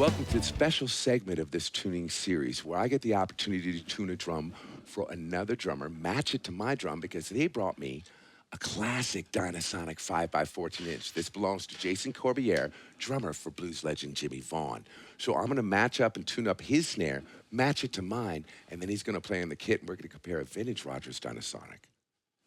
Welcome to the special segment of this tuning series where I get the opportunity to tune a drum for another drummer, match it to my drum because they brought me a classic Dyna-Sonic 5x14". This belongs to Jason Corbiere, drummer for blues legend Jimmie Vaughn. So I'm gonna match up and tune up his snare, match it to mine, and then he's gonna play on the kit, and we're gonna compare a vintage Rogers Dyna-Sonic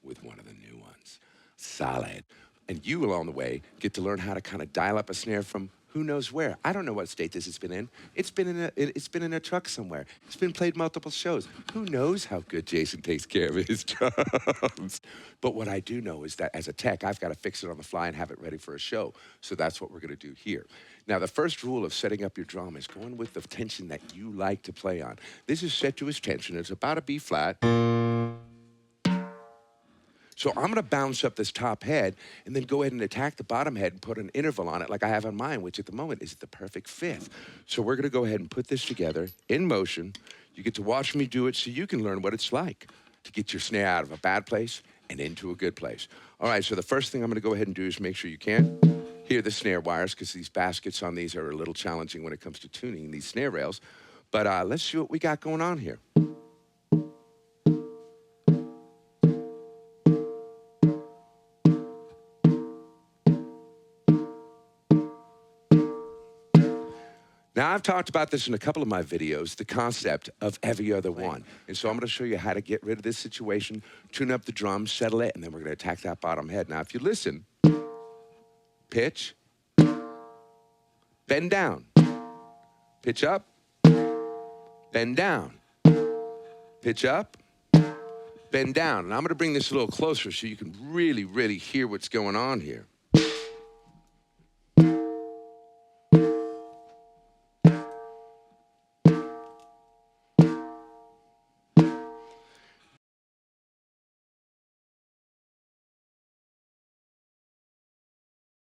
with one of the new ones. Solid. And you, along the way, get to learn how to kind of dial up a snare from who knows where. I don't know what state this has been in. It's been in a truck somewhere. It's been played multiple shows. Who knows how good Jason takes care of his drums? But what I do know is that as a tech, I've got to fix it on the fly and have it ready for a show. So that's what we're going to do here. Now, the first rule of setting up your drum is going with the tension that you like to play on. This is set to his tension. It's about a B flat. So I'm gonna bounce up this top head and then go ahead and attack the bottom head and put an interval on it like I have on mine, which at the moment is the perfect fifth. So we're gonna go ahead and put this together in motion. You get to watch me do it so you can learn what it's like to get your snare out of a bad place and into a good place. All right, so the first thing I'm gonna go ahead and do is make sure you can't hear the snare wires because these baskets on these are a little challenging when it comes to tuning these snare rails. But let's see what we got going on here. Now, I've talked about this in a couple of my videos, the concept of every other one. And so I'm gonna show you how to get rid of this situation, tune up the drums, settle it, and then we're gonna attack that bottom head. Now, if you listen, pitch, bend down, pitch up, bend down, pitch up, bend down. And I'm gonna bring this a little closer so you can really, really hear what's going on here.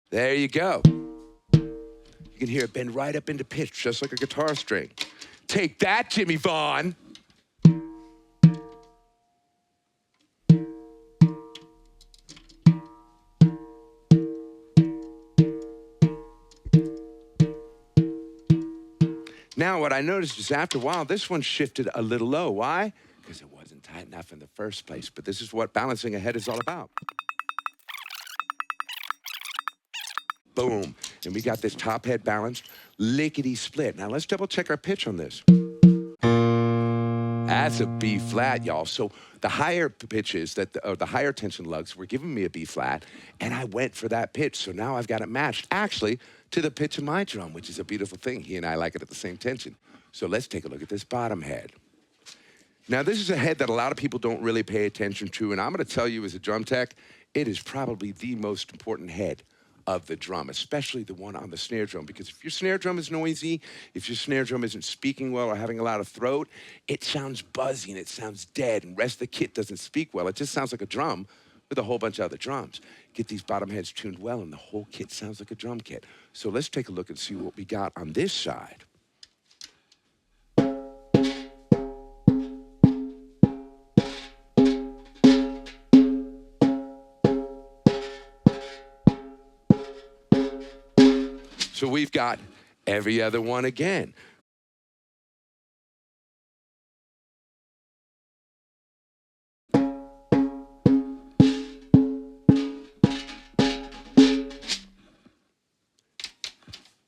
There you go. You can hear it bend right up into pitch, just like a guitar string. Take that, Jimmie Vaughn. Now, what I noticed is after a while, this one shifted a little low. Why? Because it wasn't tight enough in the first place. But this is what balancing a head is all about. Boom. And we got this top head balanced, lickety split. Now let's double check our pitch on this. That's a B flat, y'all. So the higher pitches, the higher tension lugs were giving me a B flat, and I went for that pitch. So now I've got it matched, actually, to the pitch of my drum, which is a beautiful thing. He and I like it at the same tension. So let's take a look at this bottom head. Now, this is a head that a lot of people don't really pay attention to, and I'm gonna tell you as a drum tech, it is probably the most important head of the drum, especially the one on the snare drum, because if your snare drum is noisy, if your snare drum isn't speaking well or having a lot of throat, it sounds buzzy and it sounds dead, and the rest of the kit doesn't speak well. It just sounds like a drum with a whole bunch of other drums. Get these bottom heads tuned well and the whole kit sounds like a drum kit. So let's take a look and see what we got on this side. So we've got every other one again.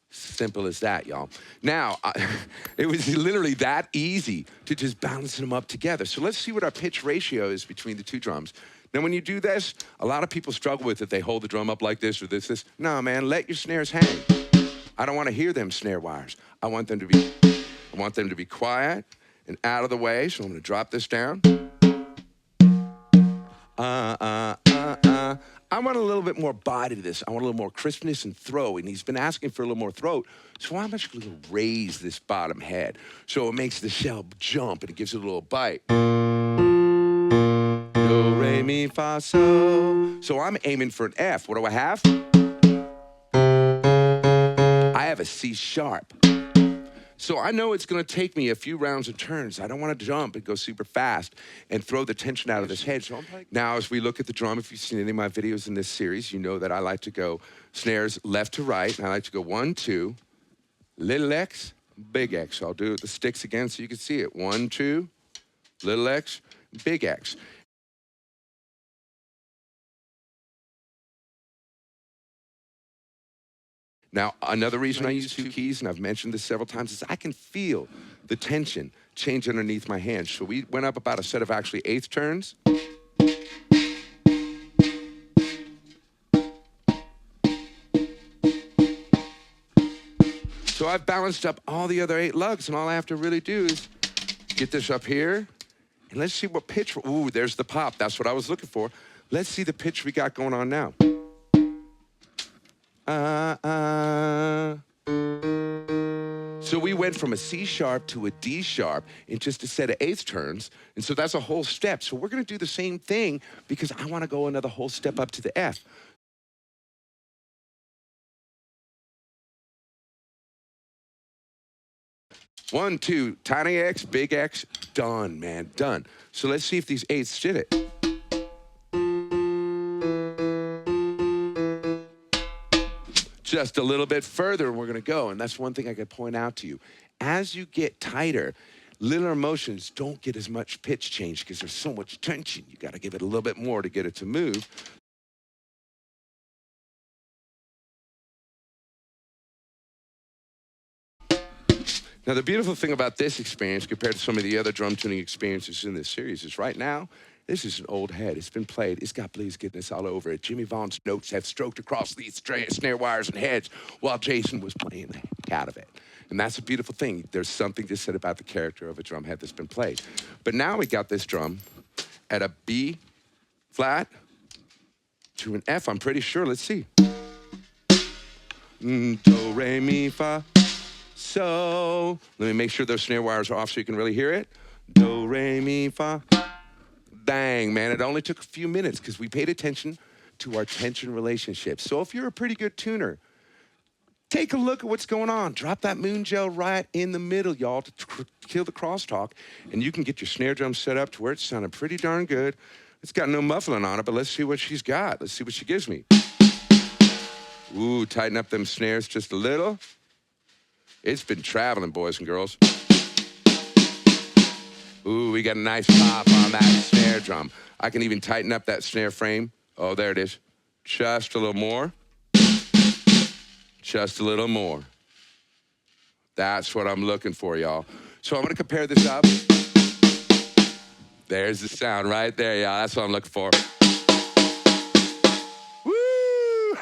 Simple as that, y'all. Now, it was literally that easy to just balance them up together. So let's see what our pitch ratio is between the two drums. Now, when you do this, a lot of people struggle with it. They hold the drum up like this or this. No, man, let your snares hang. I don't want to hear them snare wires. I want them to be quiet and out of the way. So I'm going to drop this down. I want a little bit more body to this. I want a little more crispness and throw, and he's been asking for a little more throat, so I'm actually going to raise this bottom head so it makes the shell jump and it gives it a little bite. Do, re, mi, fa, so. So I'm aiming for an F. What do I have? I have a C sharp. So I know it's gonna take me a few rounds of turns. I don't wanna jump and go super fast and throw the tension out of this head. Now, as we look at the drum, if you've seen any of my videos in this series, you know that I like to go snares left to right, and I like to go 1, 2, little X, big X. I'll do it with the sticks again so you can see it. 1, 2, little X, big X. Now, another reason I use 2 keys, and I've mentioned this several times, is I can feel the tension change underneath my hands. So we went up about a set of actually 1/8 turns. So I've balanced up all the other 8 lugs, and all I have to really do is get this up here, and let's see what pitch. Ooh, there's the pop. That's what I was looking for. Let's see the pitch we got going on now. So we went from a C sharp to a D sharp in just a set of 1/8 turns, and so that's a whole step. So we're gonna do the same thing because I wanna go another whole step up to the F. One, two, tiny X, big X, done, man, done. So let's see if these 8ths did it. Just a little bit further and we're gonna go, and that's one thing I could point out to you. As you get tighter, linear motions don't get as much pitch change because there's so much tension. You gotta give it a little bit more to get it to move. Now, the beautiful thing about this experience compared to some of the other drum tuning experiences in this series is right now, this is an old head. It's been played. It's got blues goodness all over it. Jimmie Vaughn's notes have stroked across these snare wires and heads while Jason was playing the heck out of it. And that's a beautiful thing. There's something to said about the character of a drum head that's been played. But now we got this drum at a B flat to an F, I'm pretty sure. Let's see. Do, re, mi, fa. So, let me make sure those snare wires are off so you can really hear it. Do, re, mi, fa. Bang, man, it only took a few minutes because we paid attention to our tension relationship. So if you're a pretty good tuner, take a look at what's going on. Drop that moon gel right in the middle, y'all, to kill the crosstalk, and you can get your snare drum set up to where it's sounding pretty darn good. It's got no muffling on it, but let's see what she's got. Let's see what she gives me. Ooh, tighten up them snares just a little. It's been traveling, boys and girls. Ooh, we got a nice pop on that snare drum. I can even tighten up that snare frame. Oh, there it is. Just a little more. Just a little more. That's what I'm looking for, y'all. So I'm gonna compare this up. There's the sound right there, y'all. That's what I'm looking for. Woo!